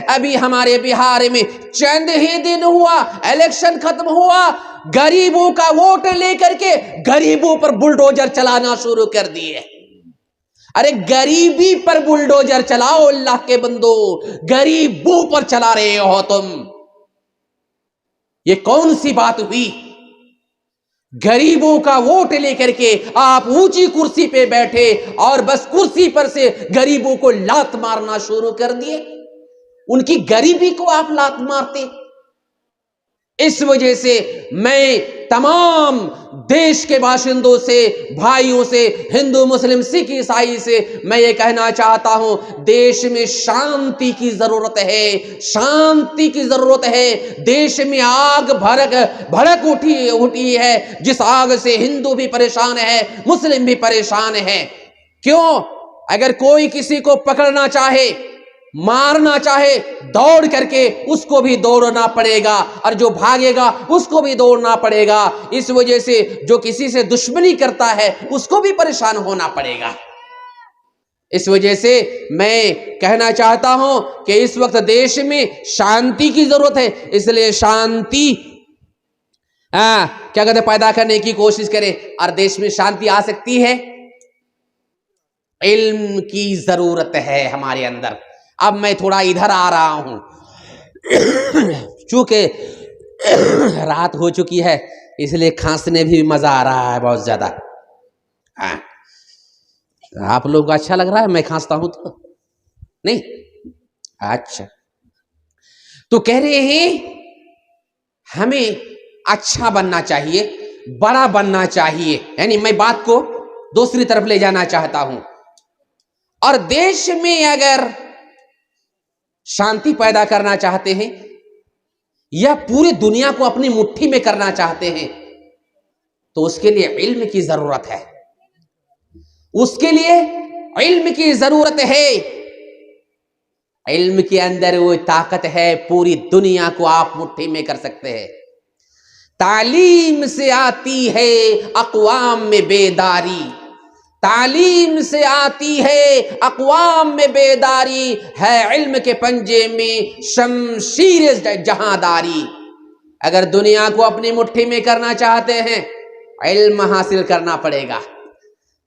ابھی ہمارے بہار میں چند ہی دن ہوا الیکشن ختم ہوا، غریبوں کا ووٹ لے کر کے غریبوں پر بلڈوزر چلانا شروع کر دیے۔ ارے غریبی پر بلڈوزر چلاؤ اللہ کے بندو، غریبوں پر چلا رہے ہو تم، یہ کون سی بات ہوئی؟ غریبوں کا ووٹ لے کر کے آپ اونچی کرسی پہ بیٹھے اور بس کرسی پر سے غریبوں کو لات مارنا شروع کر دیے، ان کی غریبی کو آپ لات مارتے۔ اس وجہ سے میں تمام دیش کے باشندوں سے، بھائیوں سے، ہندو مسلم سکھ عیسائی سے میں یہ کہنا چاہتا ہوں، دیش میں شانتی کی ضرورت ہے، شانتی کی ضرورت ہے۔ دیش میں آگ بھڑک اٹھی ہے، جس آگ سے ہندو بھی پریشان ہے، مسلم بھی پریشان ہے۔ کیوں؟ اگر کوئی کسی کو پکڑنا چاہے، مارنا چاہے، دوڑ کر کے اس کو بھی دوڑنا پڑے گا، اور جو بھاگے گا اس کو بھی دوڑنا پڑے گا۔ اس وجہ سے جو کسی سے دشمنی کرتا ہے اس کو بھی پریشان ہونا پڑے گا۔ اس وجہ سے میں کہنا چاہتا ہوں کہ اس وقت دیش میں شانتی کی ضرورت ہے، اس لیے شانتی کیا کہتے ہیں پیدا کرنے کی کوشش کریں۔ اور دیش میں شانتی آ سکتی ہے، علم کی ضرورت ہے ہمارے اندر۔ اب میں تھوڑا ادھر آ رہا ہوں، چونکہ رات ہو چکی ہے اس لیے کھانسنے بھی مزہ آ رہا ہے بہت زیادہ۔ آپ لوگوں کو اچھا لگ رہا ہے میں کھانستا ہوں تو نہیں؟ اچھا، تو کہہ رہے ہیں ہمیں اچھا بننا چاہیے، بڑا بننا چاہیے، یعنی میں بات کو دوسری طرف لے جانا چاہتا ہوں۔ اور دیش میں اگر شانتی پیدا کرنا چاہتے ہیں یا پوری دنیا کو اپنی مٹھی میں کرنا چاہتے ہیں تو اس کے لیے علم کی ضرورت ہے، اس کے لیے علم کی ضرورت ہے۔ علم کے اندر وہ طاقت ہے، پوری دنیا کو آپ مٹھی میں کر سکتے ہیں۔ تعلیم سے آتی ہے اقوام میں بیداری، تعلیم سے آتی ہے اقوام میں بیداری، ہے علم کے پنجے میں شمشیر جہانداری۔ اگر دنیا کو اپنی مٹھی میں کرنا چاہتے ہیں علم حاصل کرنا پڑے گا۔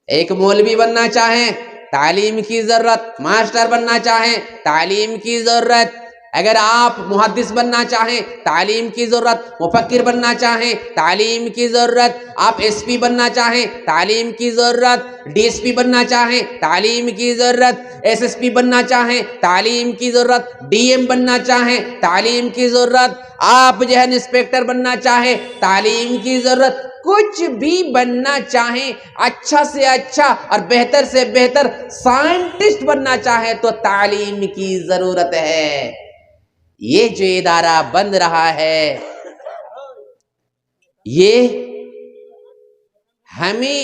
ایک مولوی بننا چاہیں تعلیم کی ضرورت، ماسٹر بننا چاہیں تعلیم کی ضرورت، اگر آپ محدث بننا چاہیں تعلیم کی ضرورت، مفکر بننا چاہیں تعلیم کی ضرورت، آپ ایس پی بننا چاہیں تعلیم کی ضرورت، ڈی ایس پی بننا چاہیں تعلیم کی ضرورت، ایس ایس پی بننا چاہیں تعلیم کی ضرورت، ڈی ایم بننا چاہیں تعلیم کی ضرورت، آپ جو ہے انسپیکٹر بننا چاہیں تعلیم کی ضرورت، کچھ بھی بننا چاہیں، اچھا سے اچھا اور بہتر سے بہتر سائنٹسٹ بننا چاہیں تو تعلیم کی ضرورت ہے۔ یہ جو ادارہ بن رہا ہے یہ ہمیں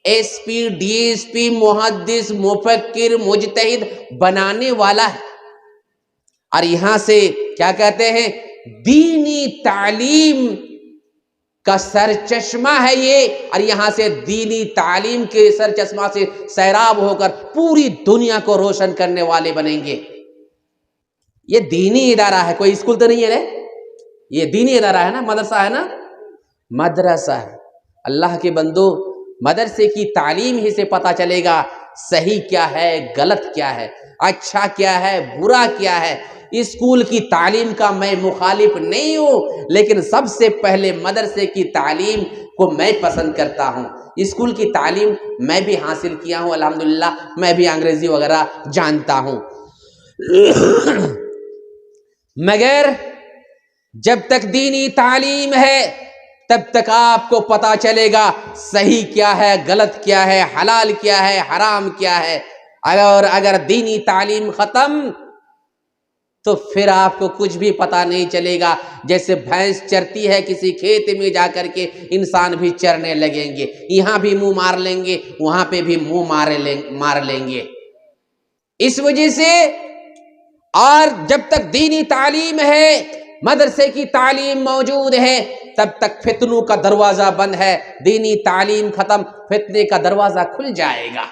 S P, D S P, محدث، مفکر، مجتہد بنانے والا ہے، اور یہاں سے کیا کہتے ہیں دینی تعلیم کا سر چشمہ ہے یہ، اور یہاں سے دینی تعلیم کے سر چشمہ سے سیراب ہو کر پوری دنیا کو روشن کرنے والے بنیں گے۔ یہ دینی ادارہ ہے، کوئی اسکول تو نہیں ہے نا، یہ دینی ادارہ ہے نا، مدرسہ ہے نا، مدرسہ ہے۔ اللہ کے بندو، مدرسے کی تعلیم ہی سے پتہ چلے گا صحیح کیا ہے، غلط کیا ہے، اچھا کیا ہے، برا کیا ہے۔ اسکول کی تعلیم کا میں مخالف نہیں ہوں، لیکن سب سے پہلے مدرسے کی تعلیم کو میں پسند کرتا ہوں۔ اسکول کی تعلیم میں بھی حاصل کیا ہوں الحمدللہ، میں بھی انگریزی وغیرہ جانتا ہوں، مگر جب تک دینی تعلیم ہے تب تک آپ کو پتا چلے گا صحیح کیا ہے، غلط کیا ہے، حلال کیا ہے، حرام کیا ہے۔ اگر دینی تعلیم ختم تو پھر آپ کو کچھ بھی پتا نہیں چلے گا۔ جیسے بھینس چرتی ہے کسی کھیت میں جا کر کے، انسان بھی چرنے لگیں گے، یہاں بھی منہ مار لیں گے، وہاں پہ بھی منہ مار لیں گے۔ اس وجہ سے اور جب تک دینی تعلیم ہے، مدرسے کی تعلیم موجود ہے، تب تک فتنوں کا دروازہ بند ہے۔ دینی تعلیم ختم، فتنے کا دروازہ کھل جائے گا۔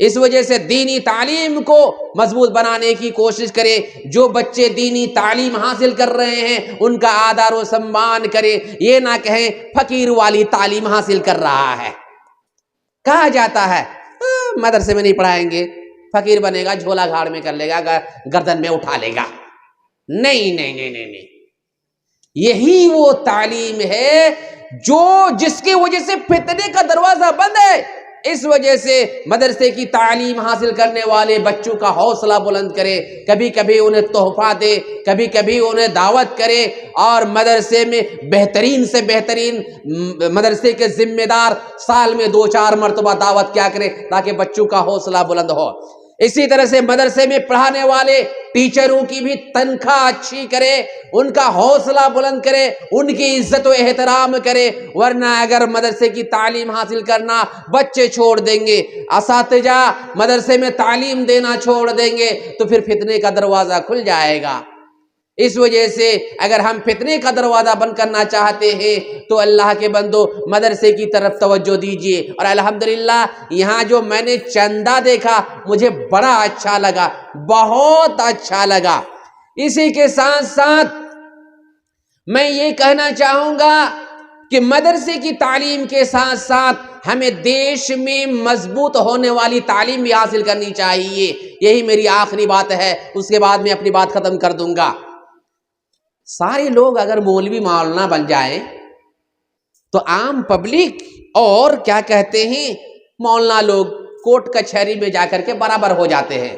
اس وجہ سے دینی تعلیم کو مضبوط بنانے کی کوشش کرے. جو بچے دینی تعلیم حاصل کر رہے ہیں ان کا آدر و سمان کرے. یہ نہ کہیں فقیر والی تعلیم حاصل کر رہا ہے. کہا جاتا ہے مدرسے میں نہیں پڑھائیں گے، فقیر بنے گا، جھولا گھاڑ میں کر لے گا، گردن میں اٹھا لے گا. نہیں نہیں نہیں نہیں نہیں، یہی وہ تعلیم ہے جس کی وجہ سے فتنے کا دروازہ بند ہے. اس وجہ سے مدرسے کی تعلیم حاصل کرنے والے بچوں کا حوصلہ بلند کرے. کبھی کبھی انہیں تحفہ دے، کبھی کبھی انہیں دعوت کرے، اور مدرسے میں بہترین سے بہترین مدرسے کے ذمہ دار سال میں 2-4 مرتبہ دعوت کیا کرے تاکہ بچوں کا حوصلہ بلند ہو. اسی طرح سے مدرسے میں پڑھانے والے ٹیچروں کی بھی تنخواہ اچھی کرے، ان کا حوصلہ بلند کرے، ان کی عزت و احترام کرے. ورنہ اگر مدرسے کی تعلیم حاصل کرنا بچے چھوڑ دیں گے، اساتذہ مدرسے میں تعلیم دینا چھوڑ دیں گے، تو پھر فتنے کا دروازہ کھل جائے گا. اس وجہ سے اگر ہم فتنے کا دروازہ بند کرنا چاہتے ہیں تو اللہ کے بندو مدرسے کی طرف توجہ دیجیے. اور الحمدللہ یہاں جو میں نے چندہ دیکھا مجھے بڑا اچھا لگا، بہت اچھا لگا. اسی کے ساتھ ساتھ میں یہ کہنا چاہوں گا کہ مدرسے کی تعلیم کے ساتھ ساتھ ہمیں دیش میں مضبوط ہونے والی تعلیم بھی حاصل کرنی چاہیے. یہی میری آخری بات ہے، اس کے بعد میں اپنی بات ختم کر دوں گا. سارے لوگ اگر مولوی مولانا بن جائیں تو عام پبلک اور کیا کہتے ہیں مولانا لوگ کورٹ کچہری میں جا کر کے برابر ہو جاتے ہیں.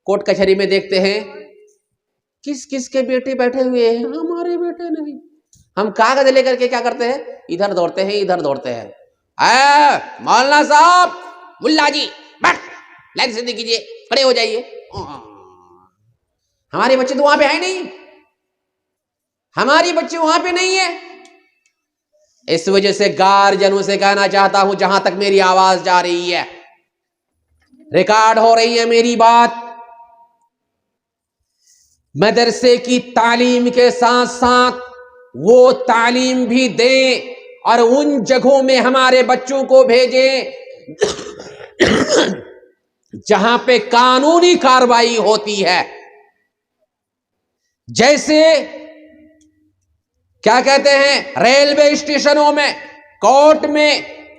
کورٹ کچہری میں دیکھتے ہیں کس کس کے بیٹے بیٹھے ہوئے ہیں، ہمارے بیٹے نہیں. ہم کاغذ لے کر کے کیا کرتے ہیں، ادھر دوڑتے ہیں ادھر دوڑتے ہیں. اے مولانا صاحب، ملا جی بیٹھ، لائن سے دیکھیے، کھڑے ہو جائیے. ہمارے بچے تو وہاں پہ ہیں نہیں، ہماری بچے وہاں پہ نہیں ہیں. اس وجہ سے گارجنوں سے کہنا چاہتا ہوں، جہاں تک میری آواز جا رہی ہے، ریکارڈ ہو رہی ہے میری بات، مدرسے کی تعلیم کے ساتھ ساتھ وہ تعلیم بھی دیں اور ان جگہوں میں ہمارے بچوں کو بھیجیں جہاں پہ قانونی کارروائی ہوتی ہے. جیسے کیا کہتے ہیں، ریلوے اسٹیشنوں میں، کورٹ میں،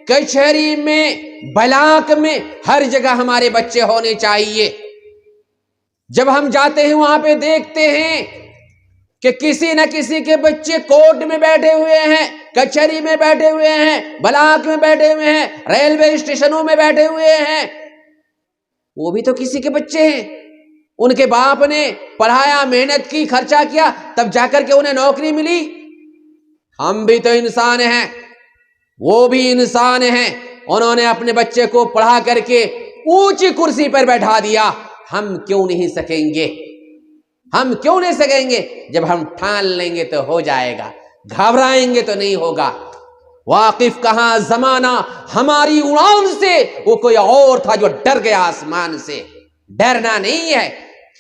کچہری میں، بلاک میں، ہر جگہ ہمارے بچے ہونے چاہیے. جب ہم جاتے ہیں وہاں پہ دیکھتے ہیں کہ کسی نہ کسی کے بچے کورٹ میں بیٹھے ہوئے ہیں، کچہری میں بیٹھے ہوئے ہیں، بلاک میں بیٹھے ہوئے ہیں، ریلوے اسٹیشنوں میں بیٹھے ہوئے ہیں. وہ بھی تو کسی کے بچے ہیں، ان کے باپ نے پڑھایا، محنت کی، خرچہ کیا، تب جا کر کے انہیں نوکری ملی. ہم بھی تو انسان ہیں، وہ بھی انسان ہیں، انہوں نے اپنے بچے کو پڑھا کر کے اونچی کرسی پر بیٹھا دیا. ہم کیوں نہیں سکیں گے؟ ہم کیوں نہیں سکیں گے؟ جب ہم ٹھان لیں گے تو ہو جائے گا، گھبرائیں گے تو نہیں ہوگا. واقف کہاں زمانہ ہماری اڑان سے، وہ کوئی اور تھا جو ڈر گیا آسمان سے. ڈرنا نہیں ہے.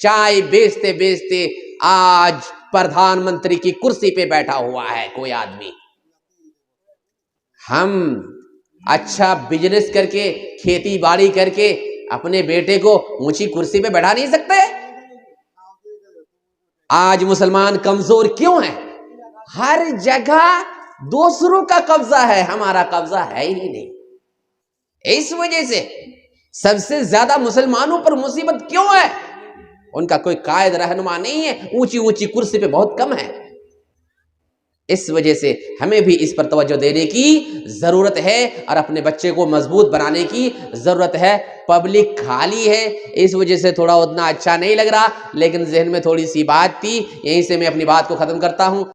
چائے بیچتے بیچتے آج پردھان منتری کی کرسی پہ بیٹھا ہوا ہے کوئی آدمی. ہم اچھا بزنس کر کے، کھیتی باڑی کر کے اپنے بیٹے کو اونچی کرسی پہ بیٹھا نہیں سکتے؟ آج مسلمان کمزور کیوں ہیں؟ ہر جگہ دوسروں کا قبضہ ہے، ہمارا قبضہ ہے ہی نہیں. اس وجہ سے سب سے زیادہ مسلمانوں پر مصیبت کیوں ہے؟ ان کا کوئی قائد رہنما نہیں ہے، اونچی اونچی کرسی پہ بہت کم ہے. اس وجہ سے ہمیں بھی اس پر توجہ دینے کی ضرورت ہے اور اپنے بچے کو مضبوط بنانے کی ضرورت ہے. پبلک خالی ہے، اس وجہ سے تھوڑا اتنا اچھا نہیں لگ رہا، لیکن ذہن میں تھوڑی سی بات تھی، یہیں سے میں اپنی بات کو ختم کرتا ہوں.